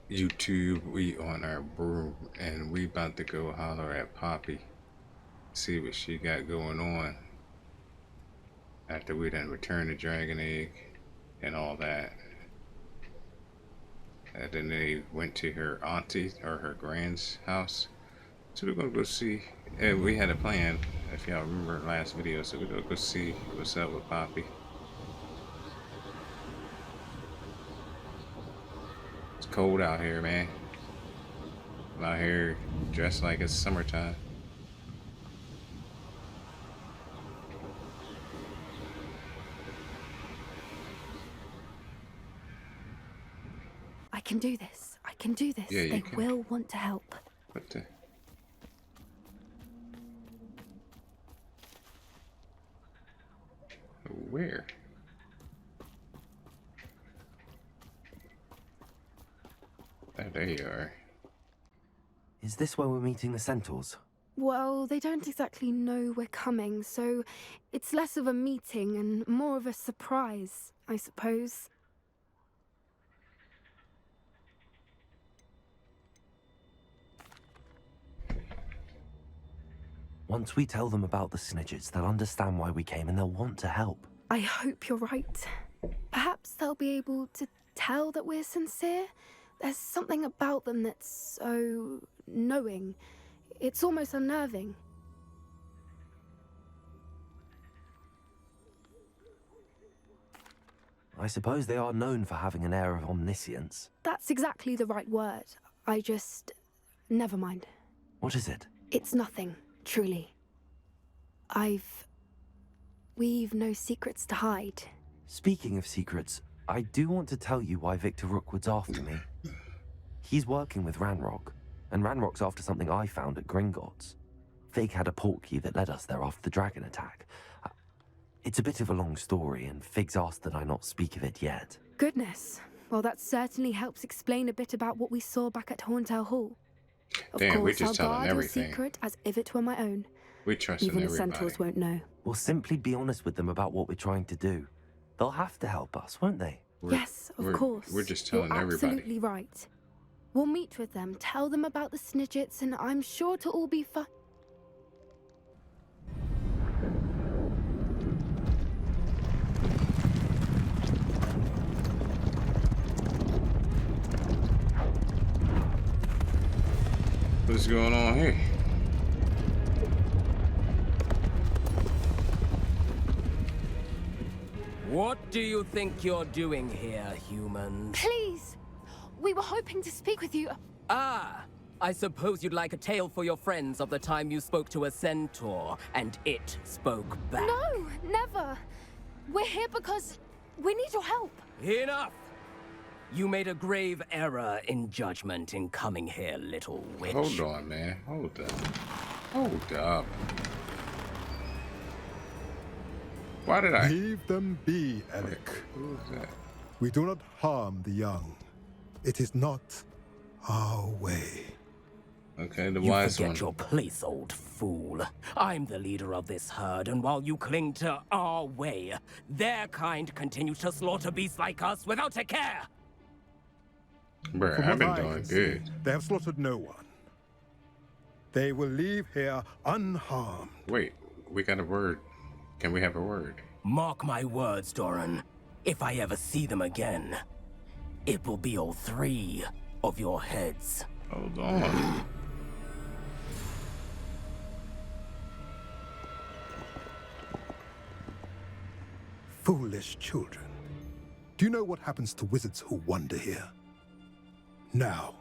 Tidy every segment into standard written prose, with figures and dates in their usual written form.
YouTube, we on our broom and we about to go holler at Poppy, see what she got going on after we done returned the dragon egg and all that. And then they went to her auntie or her grand's house. So we're gonna go see. And we had a plan, if y'all remember last video. So we're gonna go see what's up with Poppy. It's cold out here, man. I'm out here dressed like it's summertime. I can do this. I can do this. Yeah, you they can. will want to help. What the? Where? There you are. Is this where we're meeting the centaurs? Well, they don't exactly know we're coming, so it's less of a meeting and more of a surprise, I suppose. Once we tell them about the snidgets, they'll understand why we came and they'll want to help. I hope you're right. Perhaps they'll be able to tell that we're sincere. There's something about them that's so knowing. It's almost unnerving. I suppose they are known for having an air of omniscience. That's exactly the right word. I just... Never mind. What is it? It's nothing, truly. We've no secrets to hide. Speaking of secrets, I do want to tell you why Victor Rookwood's after me. He's working with Ranrock, and Ranrock's after something I found at Gringotts. Fig had a portkey that led us there after the dragon attack. It's a bit of a long story, and Fig's asked that I not speak of it yet. Goodness. Well, that certainly helps explain a bit about what we saw back at Horntail Hall. Of Damn, we're course, just I'll telling guard your everything. secret as if it were my own. We trust in Even the everybody. centaurs won't know. We'll simply be honest with them about what we're trying to do. They'll have to help us, won't they? Yes, of course. We're just telling You're everybody. absolutely right. We'll meet with them, tell them about the snidgets, and I'm sure to all be fine. What's going on here? What do you think you're doing here, humans? Please! We were hoping to speak with you. Ah, I suppose you'd like a tale for your friends of the time you spoke to a centaur, and it spoke back. No, never. We're here because we need your help. Enough! You made a grave error in judgment in coming here, little witch. Hold on, man. Hold up. Hold up. Why did I? Leave them be, Alec. Who is that? We do not harm the young. It is not our way. Okay, the You wise forget one. your place, old fool. I'm the leader of this herd, and while you cling to our way, their kind continues to slaughter beasts like us without a care. Bruh, From I've what been I doing can see, good. they have slaughtered no one. They will leave here unharmed. Wait, we got a word. Can we have a word? Mark my words, Doran. If I ever see them again, it will be all three of your heads. Hold on. Foolish children. Do you know what happens to wizards who wander here? Now,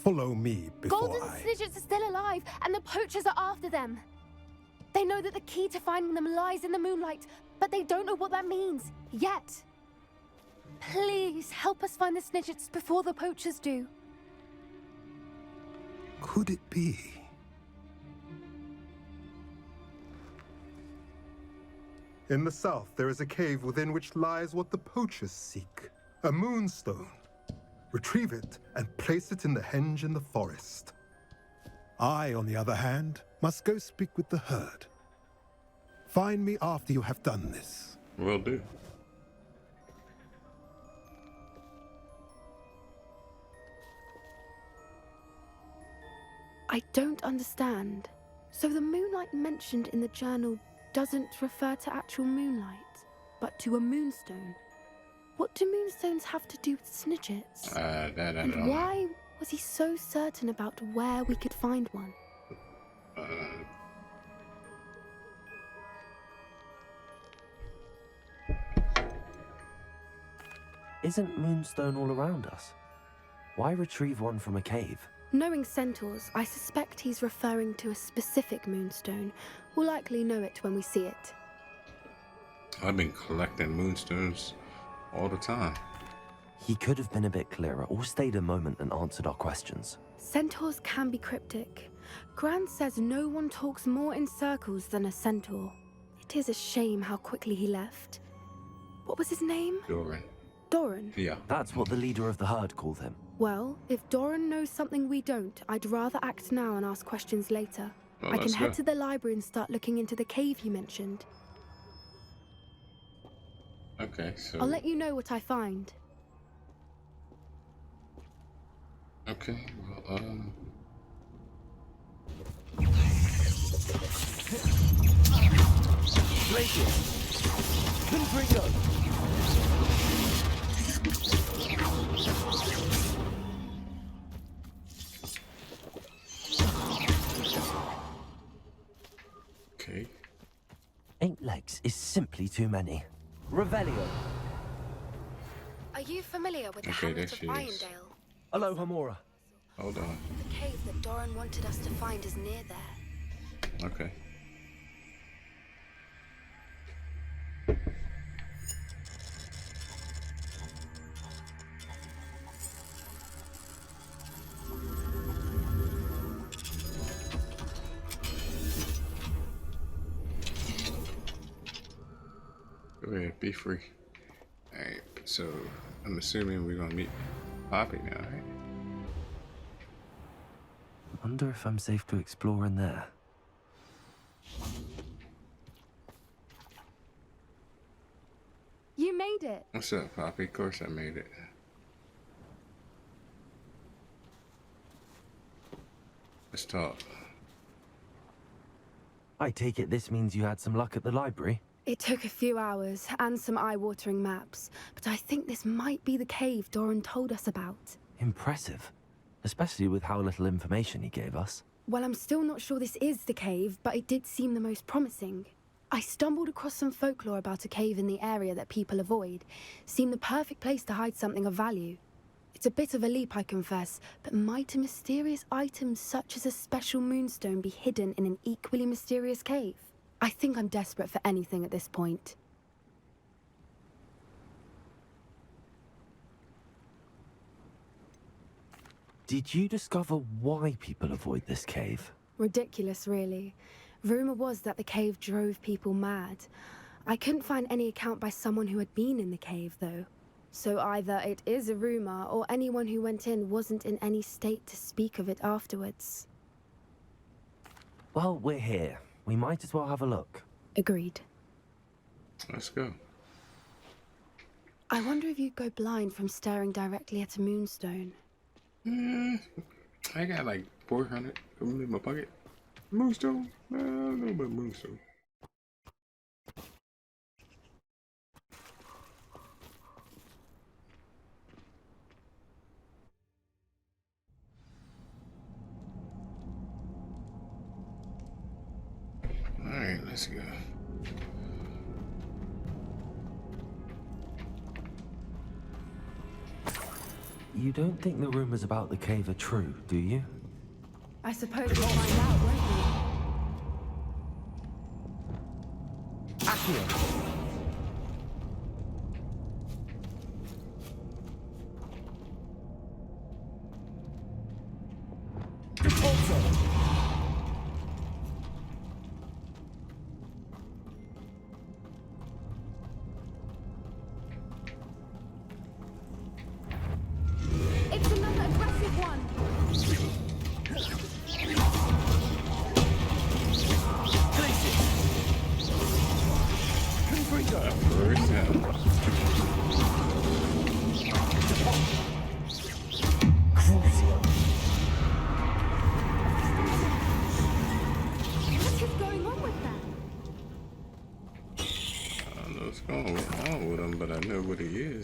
follow me before Golden I... snidgets are still alive, and the poachers are after them. They know that the key to finding them lies in the moonlight, but they don't know what that means, yet. Please, help us find the snidgets before the poachers do. Could it be? In the south, there is a cave within which lies what the poachers seek. A moonstone. Retrieve it and place it in the henge in the forest. I, on the other hand, must go speak with the herd. Find me after you have done this. Will do. I don't understand. So the moonlight mentioned in the journal doesn't refer to actual moonlight, but to a moonstone. What do moonstones have to do with snidgets? That I don't And know. why was he so certain about where we could find one? Isn't moonstone all around us? Why retrieve one from a cave? Knowing centaurs, I suspect he's referring to a specific moonstone. We'll likely know it when we see it. I've been collecting moonstones all the time. He could have been a bit clearer or stayed a moment and answered our questions. Centaurs can be cryptic. Gran says no one talks more in circles than a centaur. It is a shame how quickly he left. What was his name? Doran. Doran? Yeah. That's what the leader of the herd called him. Well, if Doran knows something we don't, I'd rather act now and ask questions later. Well, I can let's head go. to the library and start looking into the cave you mentioned. Okay, so. I'll let you know what I find. Okay, well, okay. 8 legs is simply too many. Revelio. Are you familiar with the Okay, hamlet there of she is. Irondale? Aloha Mora. Hold on. The cave that Doran wanted us to find is near there. Okay. Go ahead, be free. Alright, so I'm assuming we're gonna meet Poppy now, right? Wonder if I'm safe to explore in there. You made it! What's up, Poppy? Of course I made it. Let's talk. I take it this means you had some luck at the library? It took a few hours and some eye-watering maps, but I think this might be the cave Doran told us about. Impressive. Especially with how little information he gave us. Well, I'm still not sure this is the cave, but it did seem the most promising. I stumbled across some folklore about a cave in the area that people avoid. Seemed the perfect place to hide something of value. It's a bit of a leap, I confess, but might a mysterious item such as a special moonstone be hidden in an equally mysterious cave? I think I'm desperate for anything at this point. Did you discover why people avoid this cave? Ridiculous, really. Rumor was that the cave drove people mad. I couldn't find any account by someone who had been in the cave, though. So either it is a rumor, or anyone who went in wasn't in any state to speak of it afterwards. Well, we're here. We might as well have a look. Agreed. Let's go. I wonder if you'd go blind from staring directly at a moonstone. I got like 400 in my pocket. Moonstone? I don't know about moonstone. Alright, let's go. You don't think the rumors about the cave are true, do you? I suppose we'll find out, won't we? Accio! It's another aggressive one!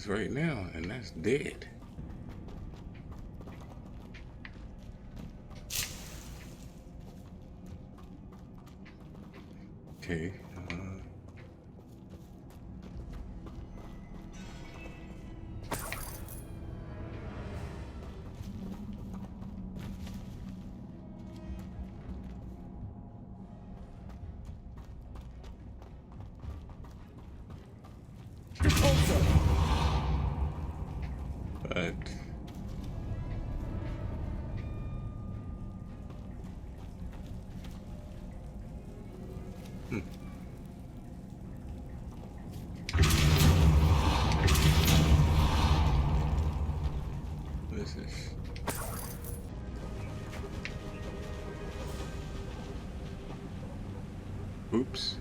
is right now, and that's dead. Okay. But this is oops,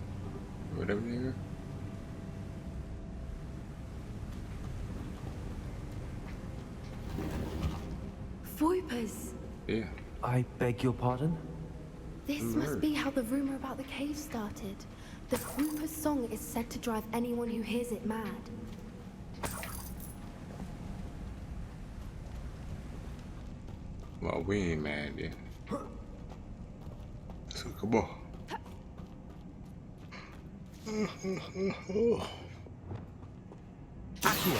whatever they are. Voipers! Yeah. I beg your pardon? This must be how the rumor about the cave started. The Voiper's song is said to drive anyone who hears it mad. Well, we ain't mad yet. So come on. Accio!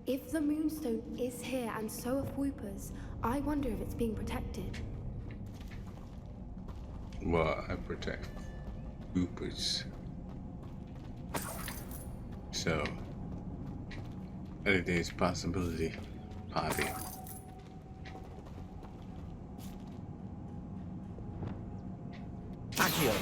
If the Moonstone is here and so are Voipers, I wonder if it's being protected. Well, I protect Goopers. So, anything's a possibility, Poppy. Accio!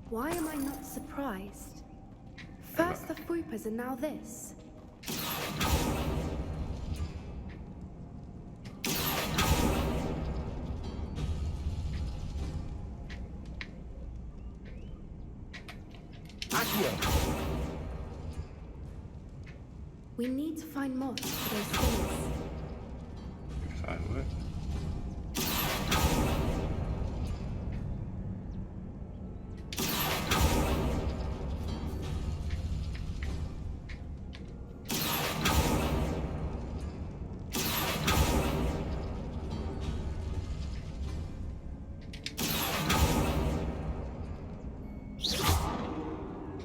Why am I not surprised? First the Voipers and now this. Accio! We need to find moths for those things. Find what?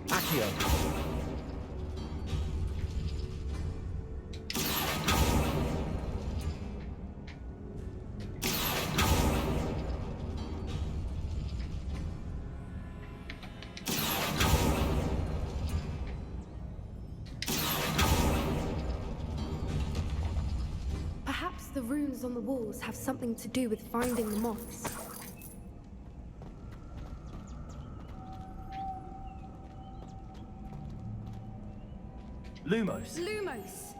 Accio! Perhaps the runes on the walls have something to do with finding the moths. Lumos! Lumos!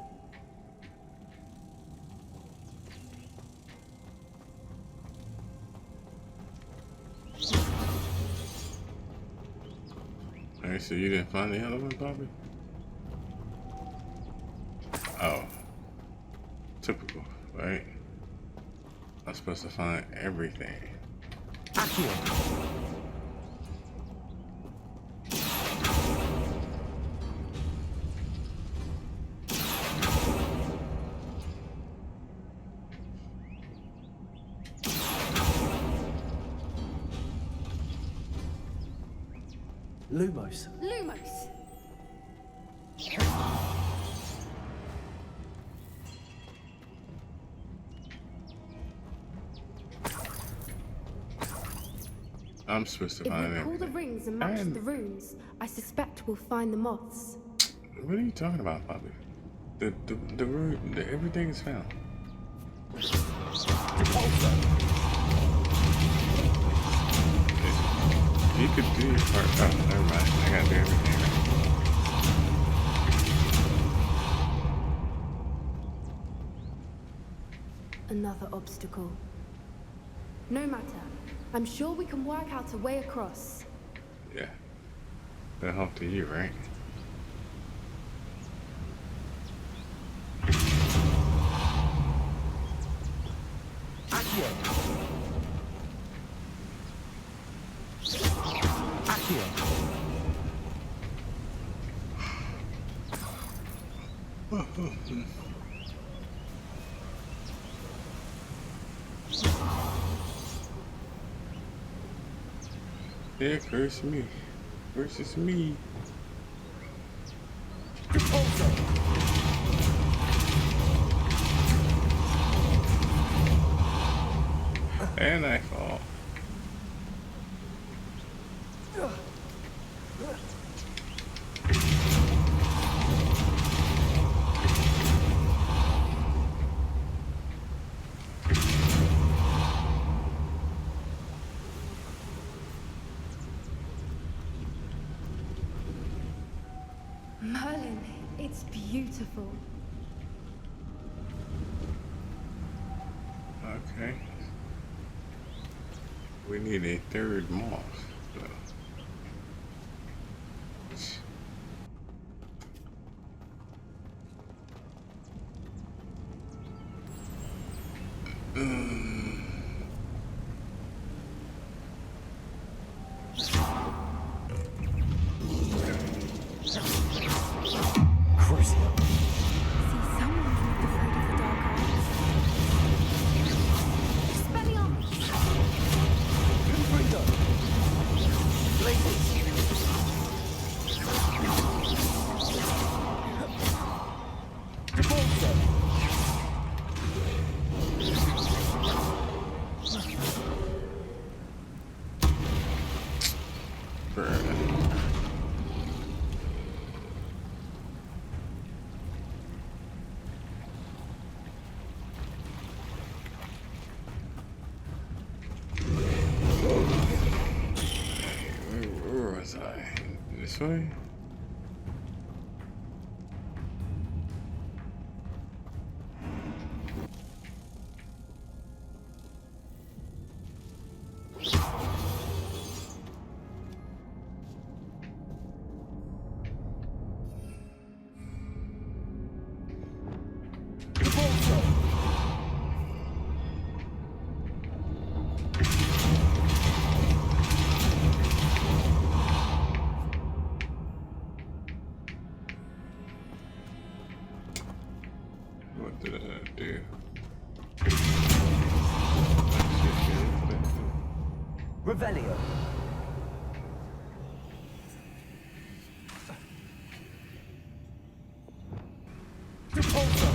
Alright, so you didn't find the element, Poppy? Oh. Typical, right? I'm supposed to find everything. Accio! Lumos! Lumos! I'm supposed to If find we pull the everything. rings and match And- the runes, I suspect we'll find the moths. What are you talking about, Poppy? The root, everything is found. You could do your part. Oh, never mind. I gotta do everything. Another obstacle. No matter. I'm sure we can work out a way across. Yeah. That'll help to you, right? Accio. Accio. Yeah, curse me. Versus me. And I fall. Merlin, it's beautiful. Okay. We need a third moth. So. Crucio. See, someone's not afraid of the dark arts. Expelliarmus! Confringo. Blazes. Devolso. Where was I? This way? Devolso. What did I do? Revelio. Devolso.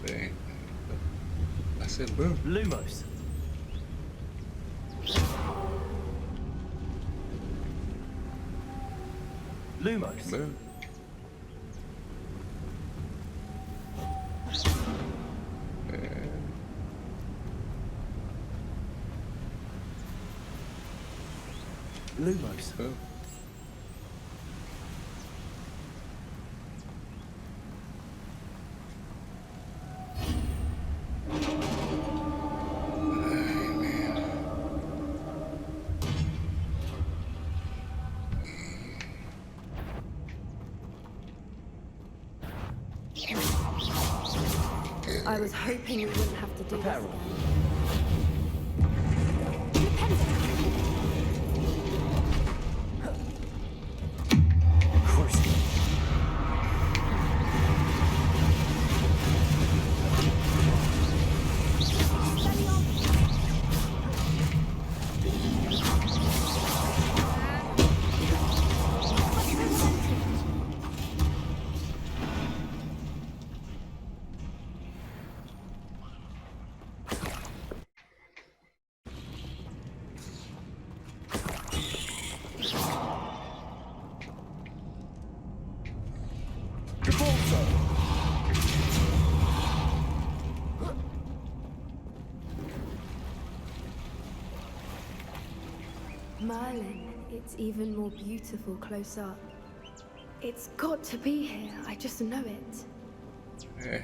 Bang. I said boom. Lumos. Lumos. Boom. Lumos. Boom. I was hoping we wouldn't have to do this Peril. again. Crucio. Merlin, it's even more beautiful close up. It's got to be here, I just know it. Yeah.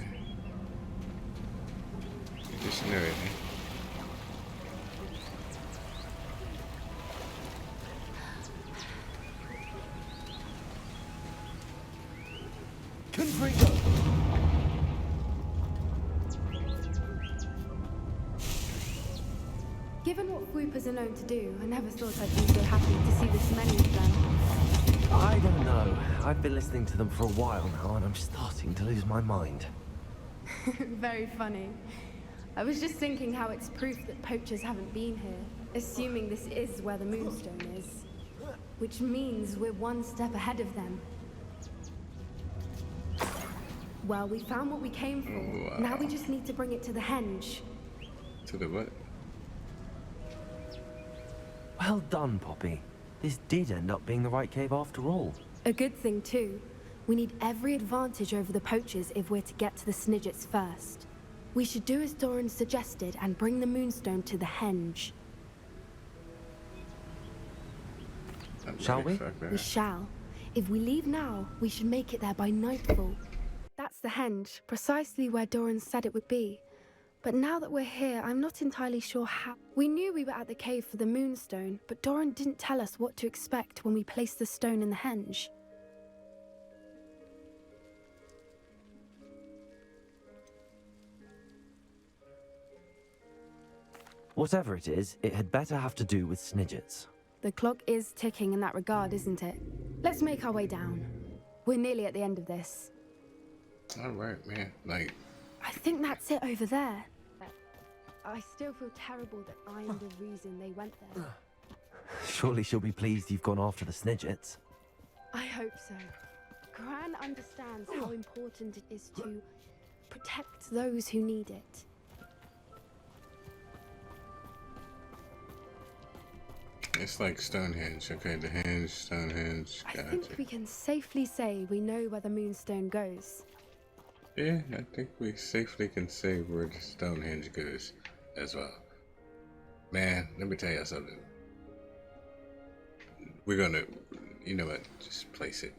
You just knew it, eh? Confringo! Given what swoopers are known to do, I never thought I'd be so happy to see this many of them. I don't know. I've been listening to them for a while now, and I'm starting to lose my mind. Very funny. I was just thinking how it's proof that poachers haven't been here, assuming this is where the Moonstone is. Which means we're one step ahead of them. Well, we found what we came for. Wow. Now we just need to bring it to the henge. To the what? Well done, Poppy. This did end up being the right cave after all. A good thing, too. We need every advantage over the poachers if we're to get to the Snidgets first. We should do as Doran suggested and bring the Moonstone to the henge. Shall we? We shall. If we leave now, we should make it there by nightfall. That's the henge, precisely where Doran said it would be. But now that we're here, I'm not entirely sure how. We knew we were at the cave for the Moonstone, but Doran didn't tell us what to expect when we placed the stone in the henge. Whatever it is, it had better have to do with Snidgets. The clock is ticking in that regard, isn't it? Let's make our way down. We're nearly at the end of this. Alright, man. Like, I think that's it over there. I still feel terrible that I'm the reason they went there. Surely she'll be pleased you've gone after the Snidgets. I hope so. Gran understands how important it is to protect those who need it. it's like Stonehenge. Okay, the henge, Stonehenge. I Gotcha. think we can safely say we know where the Moonstone goes. Yeah, I think we safely can say where the Stonehenge goes as well. Man, let me tell you something. We're gonna, you know what, just place it.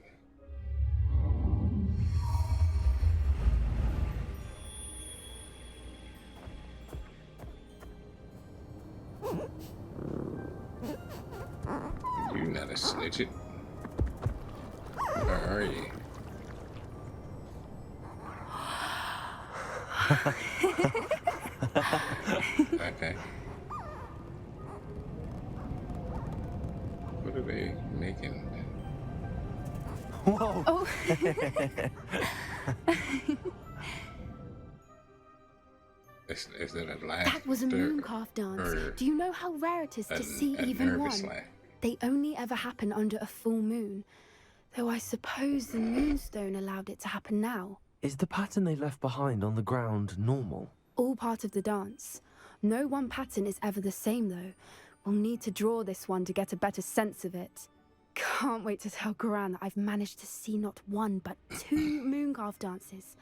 You're not a snitch. Where are you? Okay. What are they making? Whoa! Oh, Is it a laugh? that was a mooncalf dance. or Do you know how rare it is to see a even nervous one? laugh? They only ever happen under a full moon. Though I suppose the Moonstone allowed it to happen now. Is the pattern they left behind on the ground normal? All part of the dance. No one pattern is ever the same, though. We'll need to draw this one to get a better sense of it. Can't wait to tell Gran that I've managed to see not one, but 2 mooncalf dances.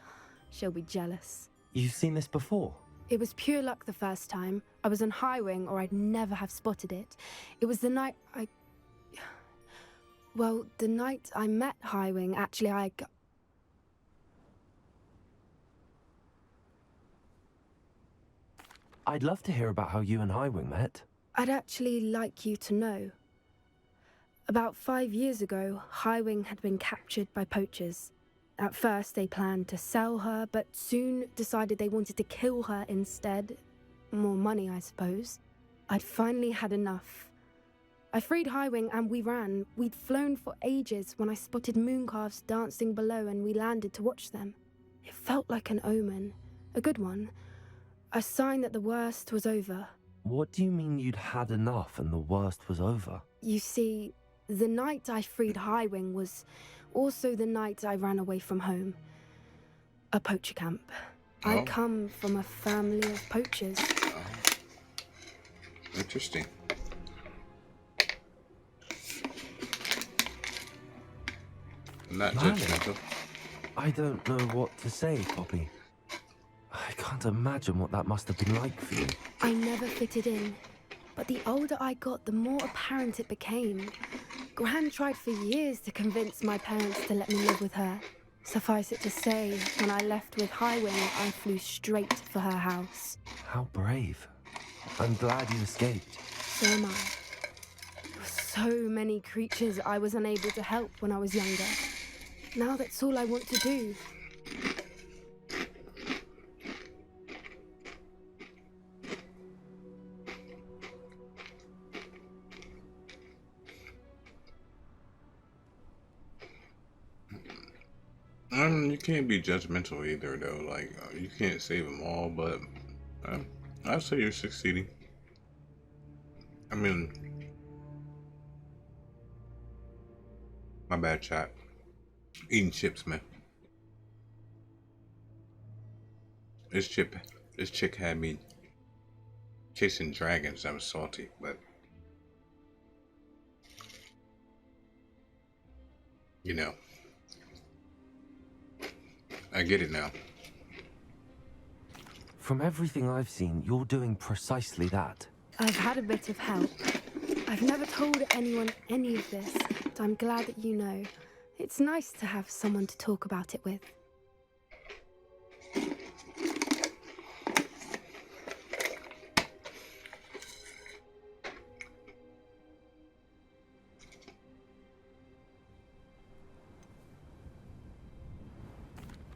She'll be jealous. You've seen this before? It was pure luck the first time. I was on High Wing, or I'd never have spotted it. It was the night Well, the night I met High Wing, actually, I'd love to hear about how you and Highwing met. I'd actually like you to know. About 5 years ago, High Wing had been captured by poachers. At first, they planned to sell her, but soon decided they wanted to kill her instead. More money, I suppose. I'd finally had enough. I freed High Wing and we ran. We'd flown for ages when I spotted mooncalves dancing below and we landed to watch them. It felt like an omen. A good one. A sign that the worst was over. What do you mean you'd had enough and the worst was over? You see, the night I freed High Wing was also the night I ran away from home. A poacher camp. Oh. I come from a family of poachers. Oh. Interesting. I'm not Merlin. judgmental. I don't know what to say, Poppy. I can't imagine what that must have been like for you. I never fitted in, But the older I got, the more apparent it became. Gran tried for years to convince my parents to let me live with her. Suffice it to say, when I left with Highwing, I flew straight for her house. How brave. I'm glad you escaped. So am I. There were so many creatures I was unable to help when I was younger. Now that's all I want to do. You can't be judgmental either, though. Like, you can't save them all, but I'd say you're succeeding. I mean, my bad, chat. Eating chips, man. This chick had me chasing dragons. I was salty, but you know, I get it now. From everything I've seen, you're doing precisely that. I've had a bit of help. I've never told anyone any of this, but I'm glad that you know. It's nice to have someone to talk about it with.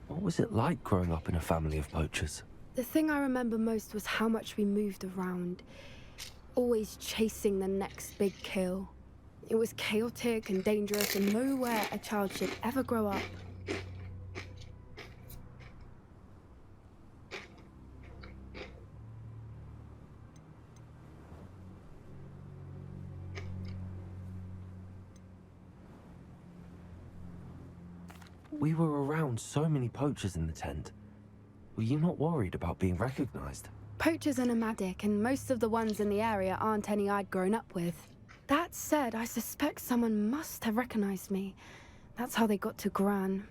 What was it like growing up in a family of poachers? The thing I remember most was how much we moved around, always chasing the next big kill. It was chaotic and dangerous, and nowhere a child should ever grow up. We were around so many poachers in the tent. Were you not worried about being recognized? Poachers are nomadic, and most of the ones in the area aren't any I'd grown up with. That said, I suspect someone must have recognized me. That's how they got to Gran.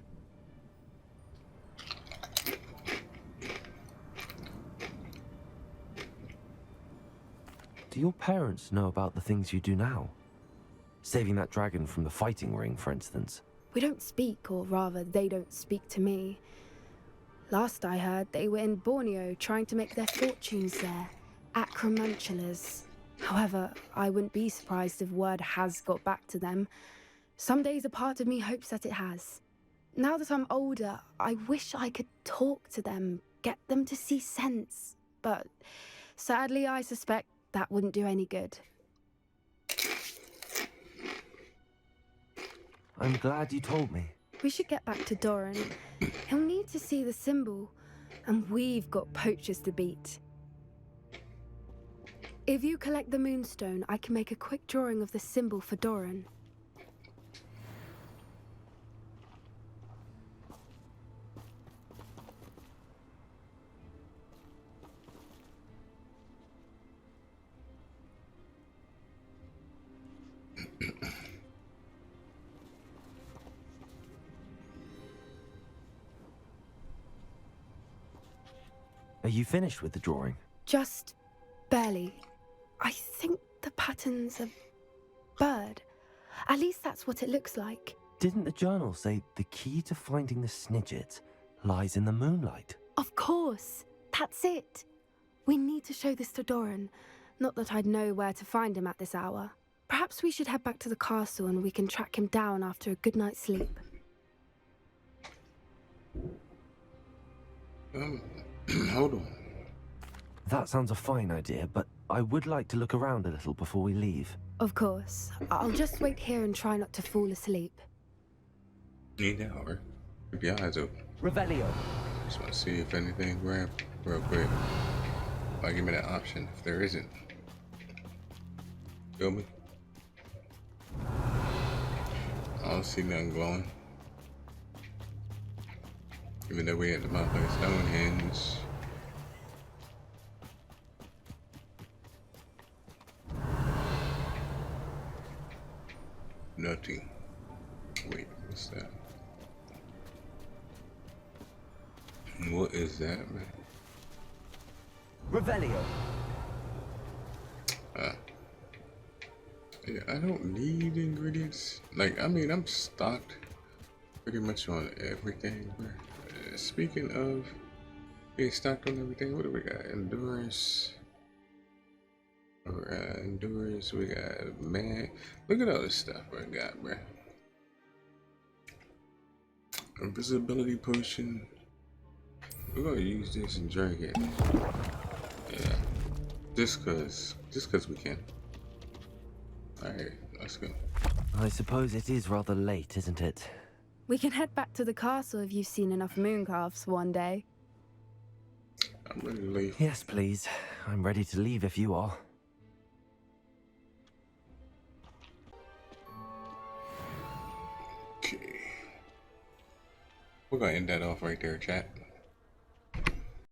Do your parents know about the things you do now? Saving that dragon from the fighting ring, for instance. We don't speak, or rather, they don't speak to me. Last I heard, they were in Borneo trying to make their fortunes there, acromantulas. However, I wouldn't be surprised if word has got back to them. Some days a part of me hopes that it has. Now that I'm older, I wish I could talk to them, get them to see sense. But sadly, I suspect that wouldn't do any good. I'm glad you told me. We should get back to Doran. He'll need to see the symbol, and we've got poachers to beat. If you collect the moonstone, I can make a quick drawing of the symbol for Doran. Are you finished with the drawing? Just barely. I think the pattern's a bird. At least that's what it looks like. Didn't the journal say the key to finding the Snidget lies in the moonlight? Of course. That's it. We need to show this to Doran. Not that I'd know where to find him at this hour. Perhaps we should head back to the castle and we can track him down after a good night's sleep. Hold on. That sounds a fine idea, but I would like to look around a little before we leave. Of course. I'll just wait here and try not to fall asleep. Need an hour. Keep your eyes open. Revelio. Just want to see if anything grabbed real quick. Like, give me that option if there isn't. Feel me? I don't see nothing glowing. Even though we at the motherfucking Stonehenge. Nothing. Wait, what's that? What is that, man? Revelio. Uh, yeah, I don't need ingredients. Like, I mean, I'm stocked pretty much on everything. Speaking of being stocked on everything, what do we got? Endurance. Endurance. We got man. Look at all this stuff I got, bro. Invisibility potion. We're gonna use this and drink it. Yeah. Just cause we can. Alright, let's go. I suppose it is rather late, isn't it? We can head back to the castle if you've seen enough mooncalves one day. I'm ready to leave. Yes, please. I'm ready to leave if you are. Okay. We're gonna end that off right there, chat.